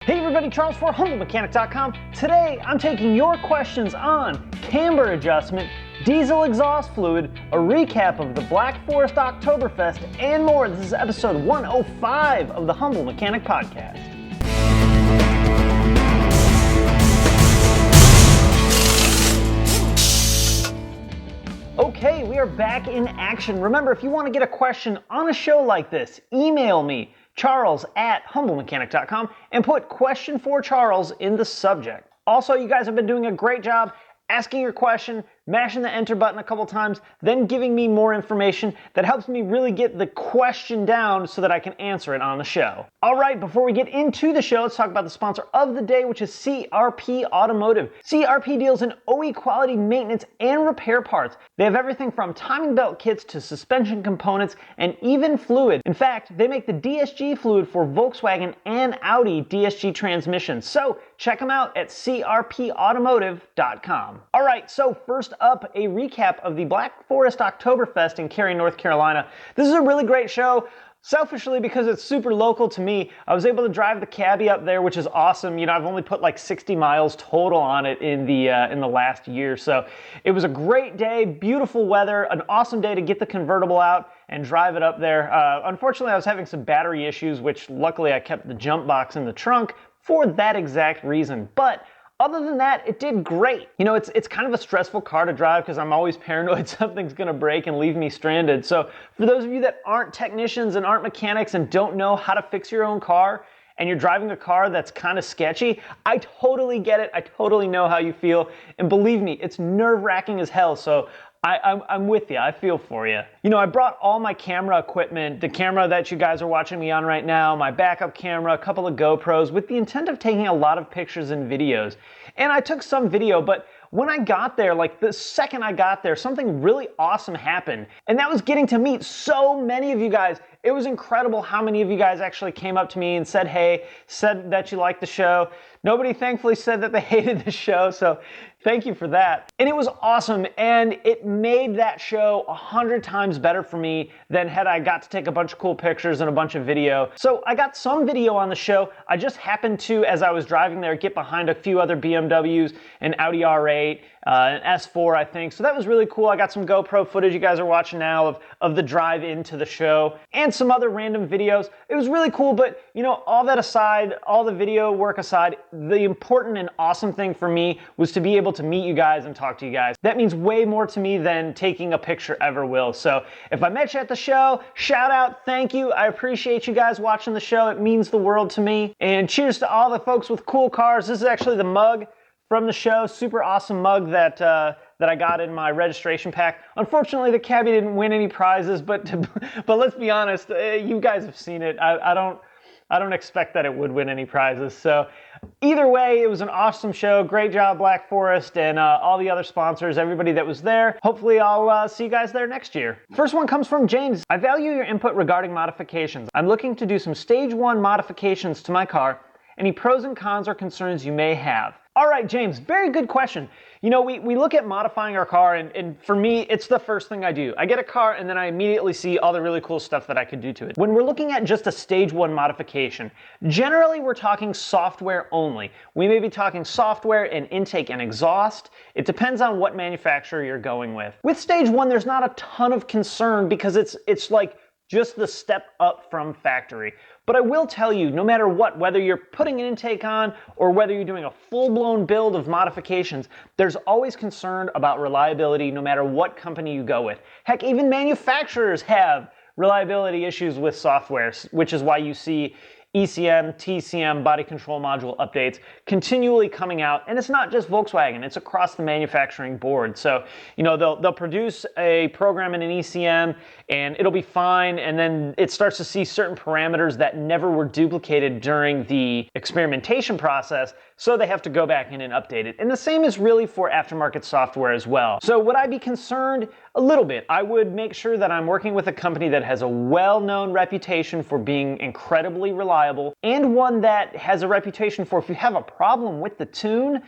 Hey everybody, Charles for HumbleMechanic.com. Today I'm taking your questions on camber adjustment, diesel exhaust fluid, a recap of the Black Forest Oktoberfest, and more. This is episode 105 of the Humble Mechanic Podcast. Okay, we are back in action. Remember, if you want to get a question on a show like this, email me, charles@humblemechanic.com, and put question for Charles in the subject. Also, you guys have been doing a great job asking your question, mashing the enter button a couple times, then giving me more information that helps me really get the question down so that I can answer it on the show. All right, before we get into the show, let's talk about the sponsor of the day, which is CRP Automotive. CRP deals in OE quality maintenance and repair parts. They have everything from timing belt kits to suspension components and even fluid. In fact, they make the DSG fluid for Volkswagen and Audi DSG transmissions. So check them out at crpautomotive.com. All right, so first up, a recap of the Black Forest Oktoberfest in Cary, North Carolina. This is a really great show. Selfishly, because it's super local to me, I was able to drive the cabbie up there, which is awesome. You know, I've only put like 60 miles total on it in the last year. So it was a great day, beautiful weather, an awesome day to get the convertible out and drive it up there. Unfortunately, I was having some battery issues, which luckily I kept the jump box in the trunk for that exact reason. But other than that, it did great. You know, it's kind of a stressful car to drive because I'm always paranoid something's gonna break and leave me stranded. So for those of you that aren't technicians and aren't mechanics and don't know how to fix your own car, and you're driving a car that's kind of sketchy, I totally get it. I totally know how you feel. And believe me, it's nerve-wracking as hell. So I'm with you. I feel for you. You know, I brought all my camera equipment, the camera that you guys are watching me on right now, my backup camera, a couple of GoPros, with the intent of taking a lot of pictures and videos. And I took some video, but when I got there, like the second I got there, something really awesome happened. And that was getting to meet so many of you guys. It was incredible how many of you guys actually came up to me and said, hey, said that you liked the show. Nobody thankfully said that they hated the show, so thank you for that. And it was awesome, and it made that show 100 times better for me than had I got to take a bunch of cool pictures and a bunch of video. So I got some video on the show. I just happened to, as I was driving there, get behind a few other BMWs, an Audi R8, an S4, I think. So that was really cool. I got some GoPro footage you guys are watching now of the drive into the show, and some other random videos. It was really cool, but you know, all that aside, all the video work aside, the important and awesome thing for me was to be able to meet you guys and talk to you guys. That means way more to me than taking a picture ever will. So if I met you at the show, shout out, thank you. I appreciate you guys watching the show. It means the world to me. And cheers to all the folks with cool cars. This is actually the mug from the show, super awesome mug that I got in my registration pack. Unfortunately, the cabbie didn't win any prizes, but let's be honest, you guys have seen it. I don't expect that it would win any prizes. So either way, it was an awesome show. Great job, Black Forest, and all the other sponsors, everybody that was there. Hopefully I'll see you guys there next year. First one comes from James. I value your input regarding modifications. I'm looking to do some stage 1 modifications to my car. Any pros and cons or concerns you may have? All right, James, very good question. You know, we look at modifying our car, and for me, it's the first thing I do. I get a car, and then I immediately see all the really cool stuff that I could do to it. When we're looking at just a stage 1 modification, generally we're talking software only. We may be talking software and intake and exhaust. It depends on what manufacturer you're going with. With stage 1, there's not a ton of concern because it's like just the step up from factory. But I will tell you, no matter what, whether you're putting an intake on or whether you're doing a full-blown build of modifications, there's always concern about reliability no matter what company you go with. Heck, even manufacturers have reliability issues with software, which is why you see ECM, TCM, body control module updates continually coming out. And it's not just Volkswagen, it's across the manufacturing board. So, you know, they'll produce a program in an ECM and it'll be fine. And then it starts to see certain parameters that never were duplicated during the experimentation process. So they have to go back in and update it. And the same is really for aftermarket software as well. So would I be concerned? A little bit. I would make sure that I'm working with a company that has a well-known reputation for being incredibly reliable, and one that has a reputation for, if you have a problem with the tune,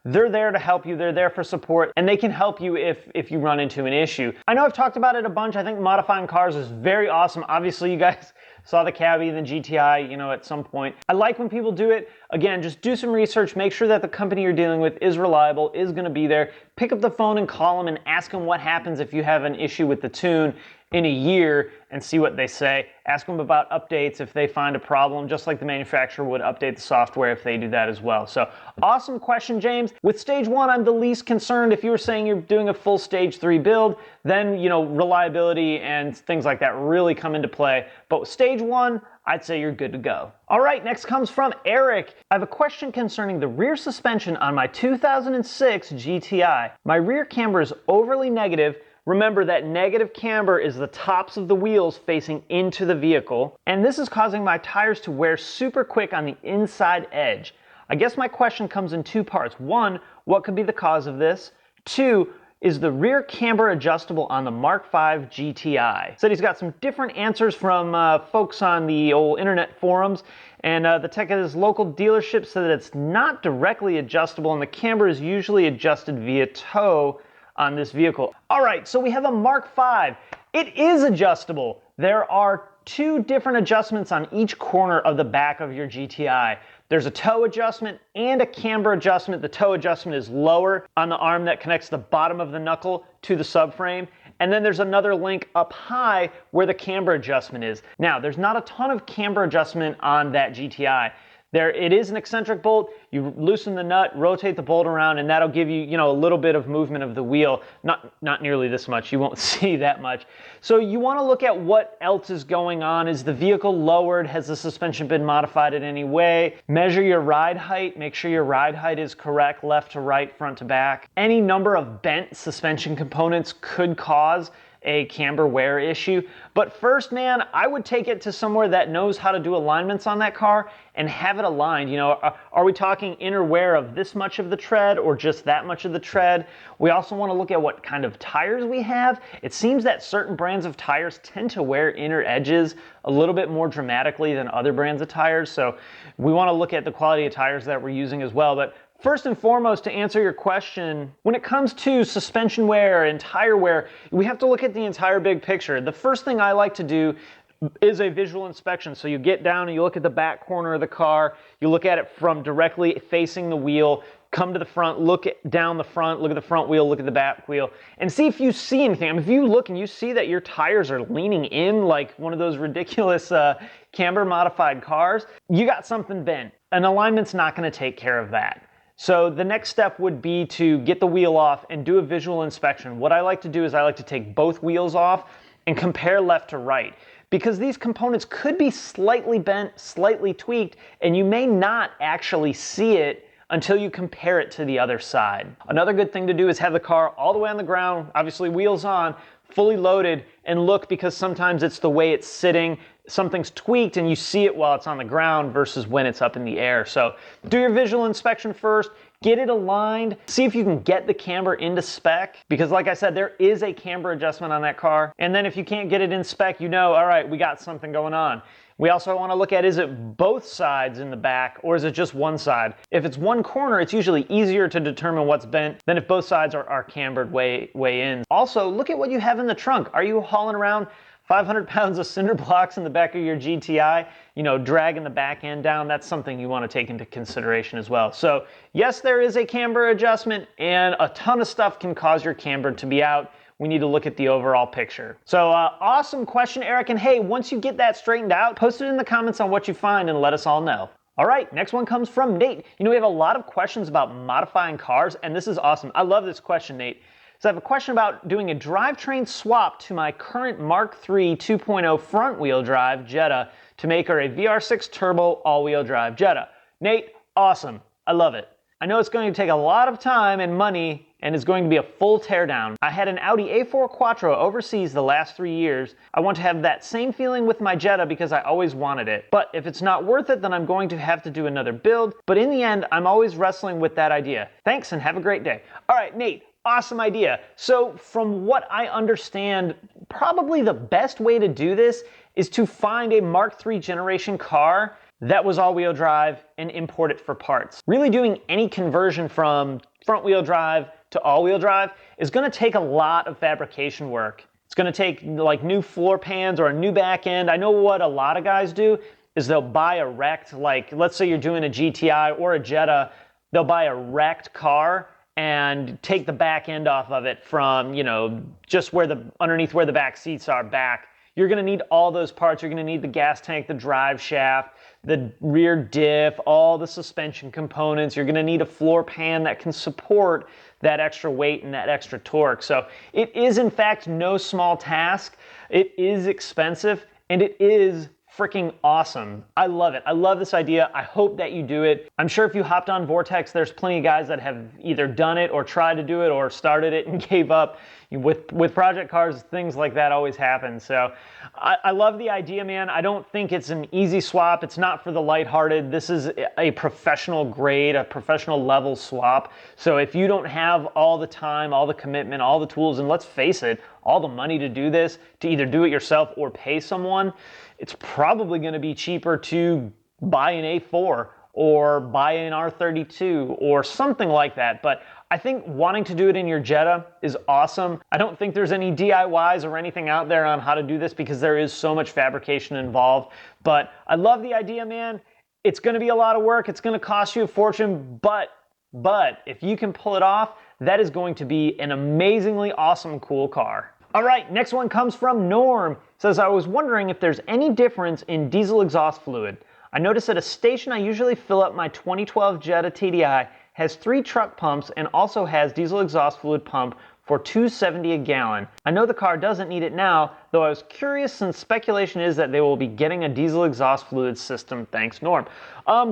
they're there to help you, they're there for support, and they can help you if you run into an issue. I know I've talked about it a bunch. I think modifying cars is very awesome. Obviously, you guys Saw the Cabby and the GTI, you know, at some point. I like when people do it. Again, just do some research, make sure that the company you're dealing with is reliable, is gonna be there. Pick up the phone and call them and ask them what happens if you have an issue with the tune in a year and see what they say. Ask them about updates if they find a problem, just like the manufacturer would update the software if they do that as well. So awesome question, James. With stage 1, I'm the least concerned. If you were saying you're doing a full stage 3 build, then, you know, reliability and things like that really come into play. But with stage 1, I'd say you're good to go. All right, next comes from Eric. I have a question concerning the rear suspension on my 2006 GTI. My rear camber is overly negative. Remember that negative camber is the tops of the wheels facing into the vehicle, and this is causing my tires to wear super quick on the inside edge. I guess my question comes in 2 parts. 1, what could be the cause of this? 2, is the rear camber adjustable on the Mark V GTI? Said he's got some different answers from folks on the old internet forums, and the tech at his local dealership said that it's not directly adjustable, and the camber is usually adjusted via toe on this vehicle. All right, so we have a Mark V. It is adjustable. There are 2 different adjustments on each corner of the back of your GTI. There's a toe adjustment and a camber adjustment. The toe adjustment is lower on the arm that connects the bottom of the knuckle to the subframe. And then there's another link up high where the camber adjustment is. Now, there's not a ton of camber adjustment on that GTI. It is an eccentric bolt. You loosen the nut, rotate the bolt around, and that'll give you, you know, a little bit of movement of the wheel. Not nearly this much. You won't see that much. So you want to look at what else is going on. Is the vehicle lowered? Has the suspension been modified in any way? Measure your ride height. Make sure your ride height is correct, left to right, front to back. Any number of bent suspension components could cause a camber wear issue. But first, man, I would take it to somewhere that knows how to do alignments on that car and have it aligned. You know, are we talking inner wear of this much of the tread or just that much of the tread? We also want to look at what kind of tires we have. It seems that certain brands of tires tend to wear inner edges a little bit more dramatically than other brands of tires. So we want to look at the quality of tires that we're using as well. But first and foremost, to answer your question, when it comes to suspension wear and tire wear, we have to look at the entire big picture. The first thing I like to do is a visual inspection. So you get down and you look at the back corner of the car, you look at it from directly facing the wheel, come to the front, look down the front, look at the front wheel, look at the back wheel, and see if you see anything. I mean, if you look and you see that your tires are leaning in like one of those ridiculous camber modified cars, you got something bent. An alignment's not going to take care of that. So the next step would be to get the wheel off and do a visual inspection. What I like to do is I like to take both wheels off and compare left to right, because these components could be slightly bent, slightly tweaked, and you may not actually see it until you compare it to the other side. Another good thing to do is have the car all the way on the ground, obviously wheels on, fully loaded, and look, because sometimes it's the way it's sitting. Something's tweaked and you see it while it's on the ground versus when it's up in the air. So do your visual inspection first, get it aligned, see if you can get the camber into spec, because like I said, there is a camber adjustment on that car. And then if you can't get it in spec, you know, all right, we got something going on. We also want to look at, is it both sides in the back or is it just one side? If it's one corner, it's usually easier to determine what's bent than if both sides are cambered way in. Also, look at what you have in the trunk. Are you hauling around 500 pounds of cinder blocks in the back of your GTI, you know, dragging the back end down? That's something you want to take into consideration as well. So yes, there is a camber adjustment, and a ton of stuff can cause your camber to be out. We need to look at the overall picture. So awesome question, Eric. And hey, once you get that straightened out, post it in the comments on what you find and let us all know. All right, next one comes from Nate. You know, we have a lot of questions about modifying cars, and this is awesome. I love this question, Nate. So I have a question about doing a drivetrain swap to my current Mark III 2.0 front-wheel drive Jetta to make her a VR6 turbo all-wheel drive Jetta. Nate, awesome. I love it. I know it's going to take a lot of time and money, and it's going to be a full teardown. I had an Audi A4 Quattro overseas the last 3 years. I want to have that same feeling with my Jetta because I always wanted it. But if it's not worth it, then I'm going to have to do another build. But in the end, I'm always wrestling with that idea. Thanks and have a great day. All right, Nate. Awesome idea. So from what I understand, probably the best way to do this is to find a Mark III generation car that was all-wheel drive and import it for parts. Really doing any conversion from front-wheel drive to all-wheel drive is going to take a lot of fabrication work. It's going to take like new floor pans or a new back end. I know what a lot of guys do is they'll buy a wrecked, like let's say you're doing a GTI or a Jetta, they'll buy a wrecked car and take the back end off of it from, you know, just where underneath where the back seats are back. You're going to need all those parts. You're going to need the gas tank, the drive shaft, the rear diff, all the suspension components. You're going to need a floor pan that can support that extra weight and that extra torque. So it is in fact no small task. It is expensive and it is freaking awesome. I love it. I love this idea. I hope that you do it. I'm sure if you hopped on Vortex, there's plenty of guys that have either done it or tried to do it or started it and gave up. With project cars, things like that always happen. So I love the idea, man. I don't think it's an easy swap. It's not for the lighthearted. This is a professional grade, a professional level swap. So if you don't have all the time, all the commitment, all the tools, and let's face it, all the money to do this, to either do it yourself or pay someone, it's probably going to be cheaper to buy an A4 or buy an R32 or something like that. But I think wanting to do it in your Jetta is awesome. I don't think there's any DIYs or anything out there on how to do this because there is so much fabrication involved. But I love the idea, man. It's going to be a lot of work. It's going to cost you a fortune. But if you can pull it off, that is going to be an amazingly awesome, cool car. All right, next one comes from Norm. It says, I was wondering if there's any difference in diesel exhaust fluid. I noticed at a station I usually fill up my 2012 Jetta TDI has 3 truck pumps and also has diesel exhaust fluid pump for $2.70 a gallon. I know the car doesn't need it now, though I was curious since speculation is that they will be getting a diesel exhaust fluid system. Thanks, Norm.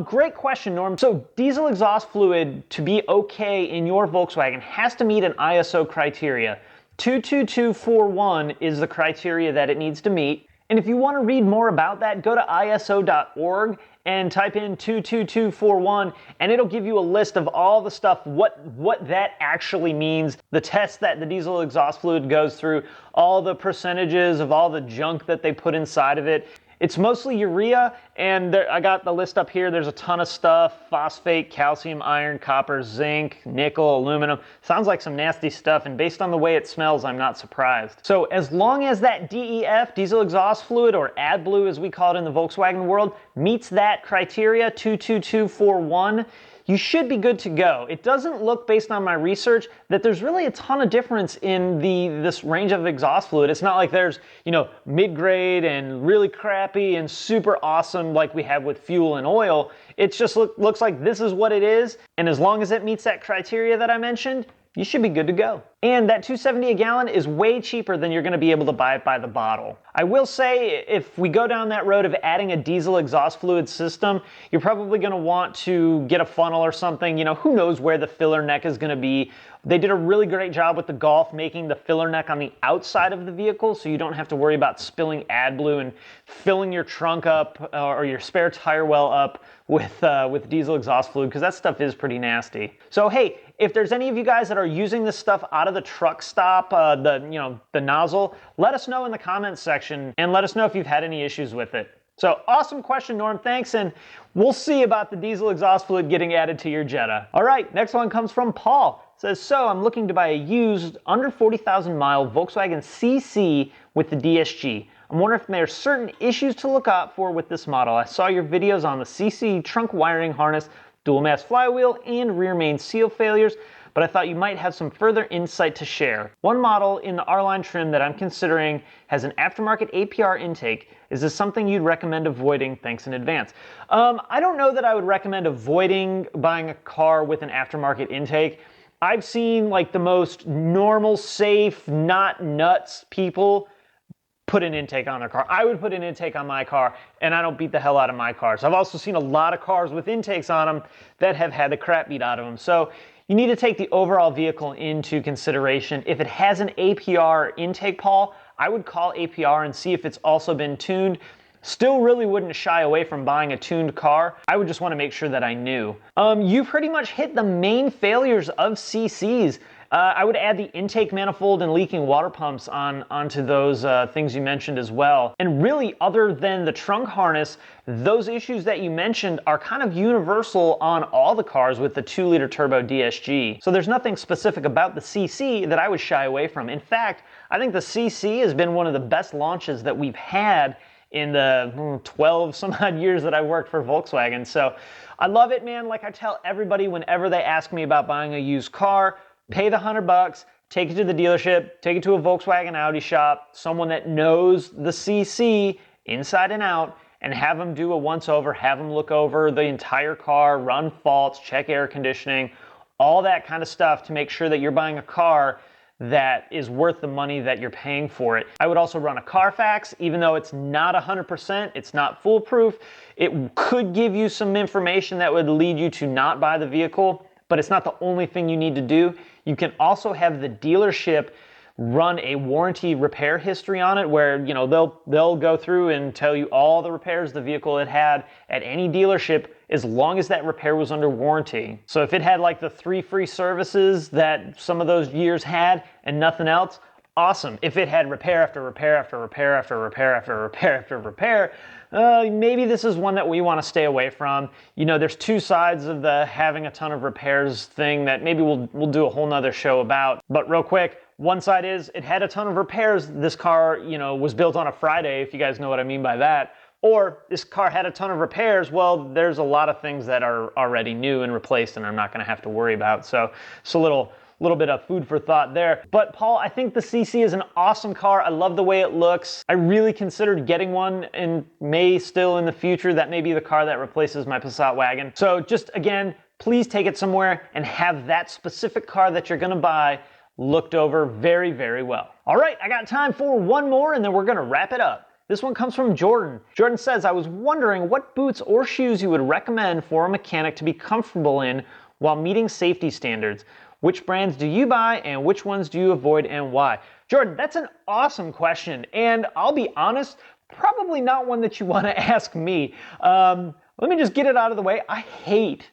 Great question, Norm. So diesel exhaust fluid to be okay in your Volkswagen has to meet an ISO criteria. 22241 is the criteria that it needs to meet. And if you want to read more about that, go to iso.org and type in 22241 and it'll give you a list of all the stuff, what that actually means, the tests that the diesel exhaust fluid goes through, all the percentages of all the junk that they put inside of it. It's mostly urea, and I got the list up here. There's a ton of stuff: phosphate, calcium, iron, copper, zinc, nickel, aluminum. Sounds like some nasty stuff, and based on the way it smells, I'm not surprised. So as long as that DEF, diesel exhaust fluid, or AdBlue as we call it in the Volkswagen world, meets that criteria, 22241, you should be good to go. It doesn't look, based on my research, that there's really a ton of difference in this range of exhaust fluid. It's not like there's, you know, mid-grade and really crappy and super awesome like we have with fuel and oil. It just looks like this is what it is, and as long as it meets that criteria that I mentioned, you should be good to go. And that $2.70 a gallon is way cheaper than you're going to be able to buy it by the bottle. I will say, if we go down that road of adding a diesel exhaust fluid system, you're probably going to want to get a funnel or something. You know, who knows where the filler neck is going to be. They did a really great job with the Golf making the filler neck on the outside of the vehicle, so you don't have to worry about spilling AdBlue and filling your trunk up or your spare tire well up with diesel exhaust fluid, because that stuff is pretty nasty. So hey, if there's any of you guys that are using this stuff out of the truck stop, the nozzle, let us know in the comments section and let us know if you've had any issues with it. So awesome question, Norm, thanks, and we'll see about the diesel exhaust fluid getting added to your Jetta. All right, next one comes from Paul. It says, so I'm looking to buy a used under 40,000 mile Volkswagen CC with the DSG. I'm wondering if there's certain issues to look out for with this model. I saw your videos on the CC trunk wiring harness, dual mass flywheel, and rear main seal failures, but I thought you might have some further insight to share. One model in the R-Line trim that I'm considering has an aftermarket APR intake. Is this something you'd recommend avoiding? Thanks in advance. I don't know that I would recommend avoiding buying a car with an aftermarket intake. I've seen like the most normal, safe, not nuts people put an intake on their car. I would put an intake on my car, and I don't beat the hell out of my cars. I've also seen a lot of cars with intakes on them that have had the crap beat out of them. So you need to take the overall vehicle into consideration. If it has an APR intake, Paul, I would call APR and see if it's also been tuned. Still really wouldn't shy away from buying a tuned car. I would just want to make sure that I knew. You pretty much hit the main failures of CCs. I would add the intake manifold and leaking water pumps onto those things you mentioned as well. And really, other than the trunk harness, those issues that you mentioned are kind of universal on all the cars with the 2-liter turbo DSG. So there's nothing specific about the CC that I would shy away from. In fact, I think the CC has been one of the best launches that we've had in the 12 some odd years that I worked for Volkswagen. So I love it, man. Like I tell everybody whenever they ask me about buying a used car, pay the $100, take it to the dealership, take it to a Volkswagen Audi shop, someone that knows the CC inside and out, and have them do a once-over, have them look over the entire car, run faults, check air conditioning, all that kind of stuff to make sure that you're buying a car that is worth the money that you're paying for it. I would also run a Carfax, even though it's not 100%, it's not foolproof. It could give you some information that would lead you to not buy the vehicle, but it's not the only thing you need to do. You can also have the dealership run a warranty repair history on it where, you know, they'll go through and tell you all the repairs the vehicle had at any dealership as long as that repair was under warranty. So if it had like the 3 free services that some of those years had and nothing else, awesome. If it had repair after repair after repair after repair after repair after repair, maybe this is one that we want to stay away from. You know, there's two sides of the having a ton of repairs thing that maybe we'll do a whole nother show about. But real quick, one side is it had a ton of repairs. This car, you know, was built on a Friday, if you guys know what I mean by that. Or this car had a ton of repairs. Well, there's a lot of things that are already new and replaced and I'm not going to have to worry about. So it's a little bit of food for thought there. But Paul, I think the CC is an awesome car. I love the way it looks. I really considered getting one and may still in the future. That may be the car that replaces my Passat wagon. So just again, please take it somewhere and have that specific car that you're gonna buy looked over very, very well. All right, I got time for one more and then we're gonna wrap it up. This one comes from Jordan. Jordan says, I was wondering what boots or shoes you would recommend for a mechanic to be comfortable in while meeting safety standards. Which brands do you buy and which ones do you avoid and why? Jordan, that's an awesome question. And I'll be honest, probably not one that you want to ask me. Let me just get it out of the way. I hate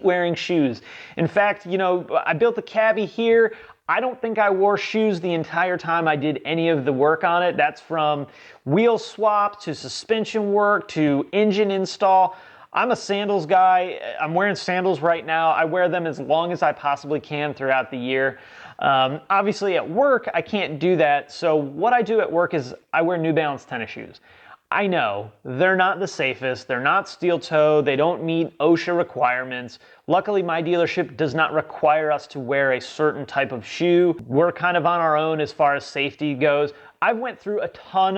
wearing shoes. In fact, you know, I built the Cabby here. I don't think I wore shoes the entire time I did any of the work on it. That's from wheel swap to suspension work to engine install. I'm a sandals guy. I'm wearing sandals right now. I wear them as long as I possibly can throughout the year. Obviously at work, I can't do that. So what I do at work is I wear New Balance tennis shoes. I know they're not the safest. They're not steel toe. They don't meet OSHA requirements. Luckily, my dealership does not require us to wear a certain type of shoe. We're kind of on our own as far as safety goes. I've went through a ton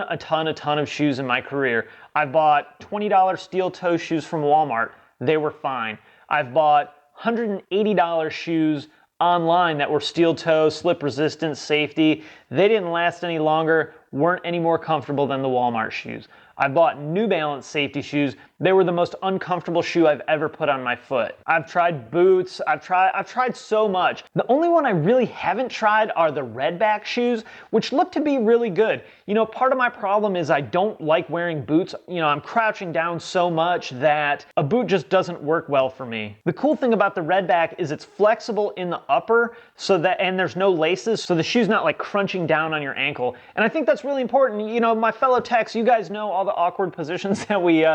of shoes in my career. I've bought $20 steel toe shoes from Walmart. They were fine. I've bought $180 shoes online that were steel toe, slip resistant, safety. They didn't last any longer, weren't any more comfortable than the Walmart shoes. I bought New Balance safety shoes. They were the most uncomfortable shoe I've ever put on my foot. I've tried boots. I've tried so much. The only one I really haven't tried are the Redback shoes, which look to be really good. You know, part of my problem is I don't like wearing boots. You know, I'm crouching down so much that a boot just doesn't work well for me. The cool thing about the Redback is it's flexible in the upper and there's no laces, so the shoe's not like crunching down on your ankle. And I think that's really important. You know, my fellow techs, you guys know all the awkward positions that we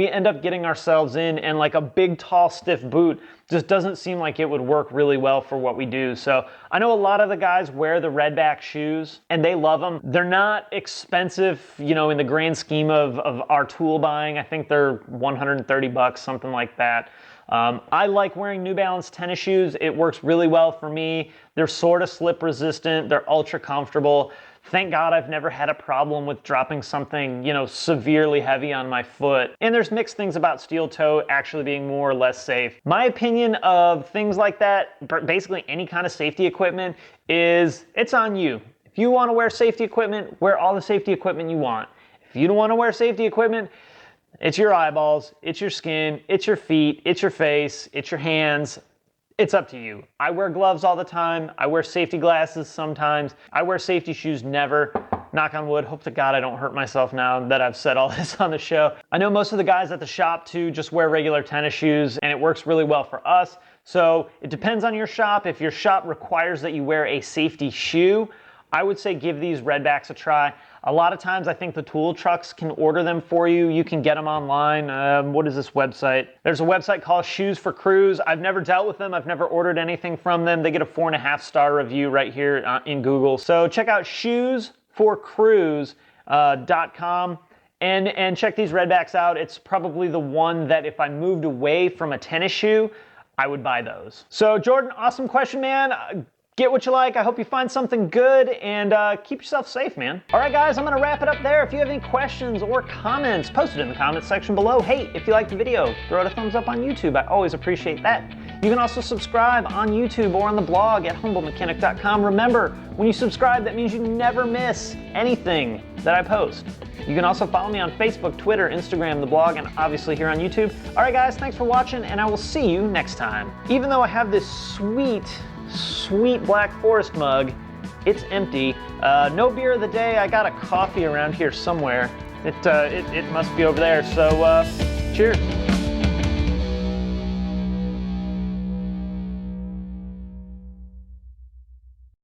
end up getting ourselves in, and like a big, tall, stiff boot just doesn't seem like it would work really well for what we do. So I know a lot of the guys wear the Redback shoes and they love them. They're not expensive, you know, in the grand scheme of our tool buying. I think they're $130, something like that. I like wearing New Balance tennis shoes. It works really well for me. They're sort of slip resistant. They're ultra comfortable. Thank God I've never had a problem with dropping something, you know, severely heavy on my foot. And there's mixed things about steel toe actually being more or less safe. My opinion of things like that, basically any kind of safety equipment, is it's on you. If you want to wear safety equipment, wear all the safety equipment you want. If you don't want to wear safety equipment, it's your eyeballs, it's your skin, it's your feet, it's your face, it's your hands. It's up to you. I wear gloves all the time. I wear safety glasses sometimes. I wear safety shoes never. Knock on wood, hope to God I don't hurt myself now that I've said all this on the show. I know most of the guys at the shop too just wear regular tennis shoes, and it works really well for us. So it depends on your shop. If your shop requires that you wear a safety shoe, I would say give these Redbacks a try. A lot of times I think the tool trucks can order them for you. You can get them online. What is this website? There's a website called Shoes for Crews. I've never dealt with them. I've never ordered anything from them. They get a 4.5 star review right here in Google. So check out shoesforcrews.com and check these Redbacks out. It's probably the one that if I moved away from a tennis shoe, I would buy those. So Jordan, awesome question, man. Get what you like. I hope you find something good, and keep yourself safe, man. All right, guys, I'm gonna wrap it up there. If you have any questions or comments, post it in the comments section below. Hey, if you liked the video, throw it a thumbs up on YouTube. I always appreciate that. You can also subscribe on YouTube or on the blog at humblemechanic.com. Remember, when you subscribe, that means you never miss anything that I post. You can also follow me on Facebook, Twitter, Instagram, the blog, and obviously here on YouTube. All right, guys, thanks for watching, and I will see you next time. Even though I have this sweet Black Forest mug, it's empty. No beer of the day. I got a coffee around here somewhere. It must be over there. So cheers.